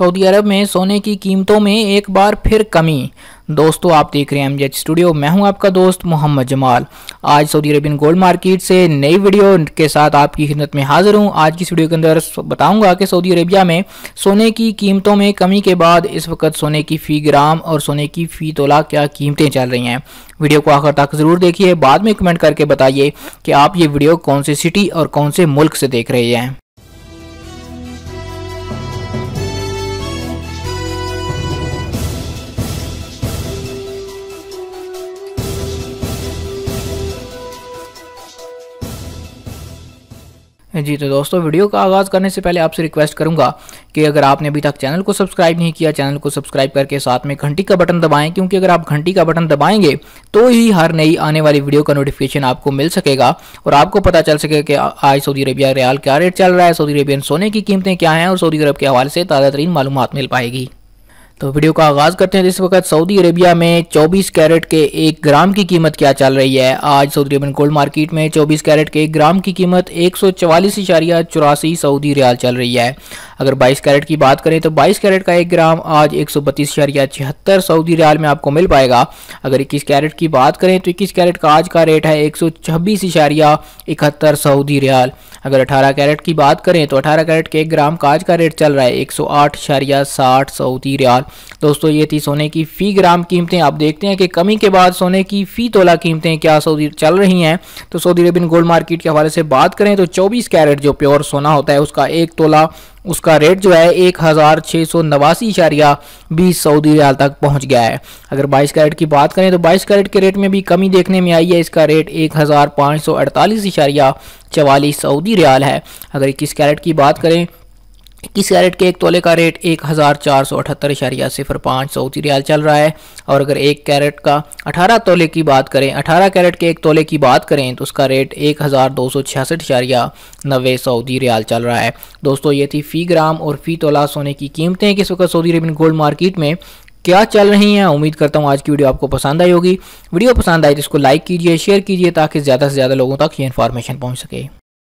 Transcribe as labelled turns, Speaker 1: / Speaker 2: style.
Speaker 1: Saudi अरब में सोने की कीमतों में एक बार फिर कमी। दोस्तों आप देख रहे हैं एमजेएच स्टूडियो, मैं हूं आपका दोस्त मोहम्मद जमाल। आज सऊदी अरेबियन गोल्ड मार्केट से नई वीडियो के साथ आपकी खिदमत में हाजिर हूं। आज की इस वीडियो के अंदर बताऊंगा कि सऊदी अरेबिया में सोने की कीमतों में कमी के बाद इस वक्त सोने की फी ग्राम और सोने की फी तोला क्या कीमतें चल रही हैं। वीडियो को आखिर तक जरूर देखिए, बाद में कमेंट करके बताइए कि आप ये वीडियो कौन से सिटी और कौन से मुल्क से देख रहे हैं। जी तो दोस्तों, वीडियो का आगाज़ करने से पहले आपसे रिक्वेस्ट करूंगा कि अगर आपने अभी तक चैनल को सब्सक्राइब नहीं किया, चैनल को सब्सक्राइब करके साथ में घंटी का बटन दबाएं, क्योंकि अगर आप घंटी का बटन दबाएंगे तो ही हर नई आने वाली वीडियो का नोटिफिकेशन आपको मिल सकेगा और आपको पता चल सकेगा कि आज सऊदी अरेबिया रियाल क्या रेट चल रहा है, सऊदी अरेबियन सोने की कीमतें क्या हैं और सऊदी अरब के हवाले से ताज़ा तरीन मालूमात मिल पाएगी। तो वीडियो का आगाज़ करते हैं। इस वक्त सऊदी अरेबिया में 24 कैरेट के 1 ग्राम की कीमत क्या चल रही है। आज सऊदी अरेबियन गोल्ड मार्केट में 24 कैरेट के 1 ग्राम की कीमत 144.84 सऊदी रियाल चल रही है। अगर 22 कैरेट की बात करें तो 22 कैरेट का 1 ग्राम आज 132.76 सऊदी रियाल में आपको मिल पाएगा। अगर 21 कैरेट की बात करें तो 21 कैरेट का आज का रेट है 126.71 सऊदी रियाल। अगर 18 कैरेट की बात करें तो 18 कैरेट के 1 ग्राम का आज का रेट चल रहा है 108.60 सऊदी रियाल। दोस्तों ये थी सोने की फी ग्राम कीमतें। आप देखते हैं कि कमी के बाद सोने की फी तोला कीमतें क्या सऊदी चल रही हैं। तो सऊदी अरेबियन गोल्ड मार्केट के हवाले से बात करें तो 24 कैरेट जो प्योर सोना होता है उसका 1 तोला उसका रेट जो है 1689.20 सऊदी रियाल तक पहुंच गया है। अगर 22 कैरेट की बात करें तो 22 कैरेट के रेट में भी कमी देखने में आई है। इसका रेट 1548.44 सऊदी रियाल है। अगर 21 कैरेट की बात करें, 21 कैरेट के 1 तोले का रेट 1478.05 सऊदी रियाल चल रहा है। और अगर 1 कैरेट का 18 तोले की बात करें, 18 कैरेट के 1 तोले की बात करें तो उसका रेट 1266.90 सऊदी रियाल चल रहा है। दोस्तों ये थी फी ग्राम और फी तोला सोने की कीमतें कि इस वक्त सऊदी अरेबियन गोल्ड मार्केट में क्या चल रही हैं। उम्मीद करता हूँ आज की वीडियो आपको पसंद आई होगी। वीडियो पसंद आई तो इसको लाइक कीजिए, शेयर कीजिए ताकि ज़्यादा से ज़्यादा लोगों तक ये इन्फॉर्मेशन पहुँच सके।